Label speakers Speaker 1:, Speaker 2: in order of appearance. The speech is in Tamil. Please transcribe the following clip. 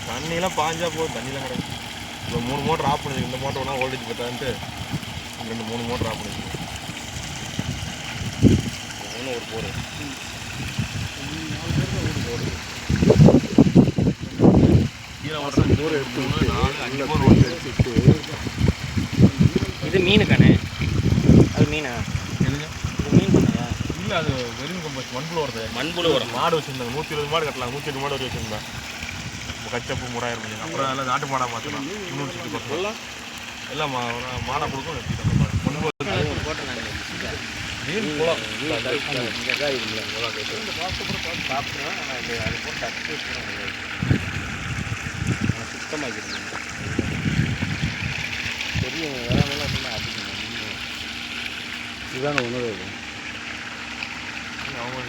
Speaker 1: தண்ணியெல்லாம் பாஞ்சா போதும், தண்ணியெலாம் கிடக்கு. இப்போ 3 மோட்டர் ஆஃப் பண்ணுது. இந்த மோட்டர் வேணால் வோல்டேஜ் பத்தான்ட்டு 2-3 மோட்டர் ஆஃப் பண்ணிருக்கு. ஒன்று ஒரு போர் கீழே ஓடுற போர் எடுத்து 4-5 போர் ஓட்டு எடுத்துட்டு.
Speaker 2: இது மீனு கண்ணே, அது மீனா
Speaker 1: எதுங்க?
Speaker 2: இது மீன் பண்ணையா?
Speaker 1: இல்லை, அது வெறும் கம்போஸ்ட் மண்புழு வருது.
Speaker 2: மண்புழு வரும்.
Speaker 1: மாடு வச்சுருந்தாங்க, 120 மாடு கட்டலாம். 108 மாடு வச்சுருந்தேன். கச்சப்பு 3000 மணி. அப்புறம் எல்லாம் நாட்டு மாடாக மாற்றலாம். இன்னொரு சுற்றி போட்டலாம். எல்லாம் மாடை கொடுக்கும். மீன் குளம் சாப்பிட்றேன். ஆனால் இது அது போட்டு டச்சு சுத்தமாக்கிடுங்க. பெரிய வேளாண்லாம் அப்படின்னா அதிகம்.
Speaker 3: இதுதாங்க உணவு.
Speaker 1: அவங்க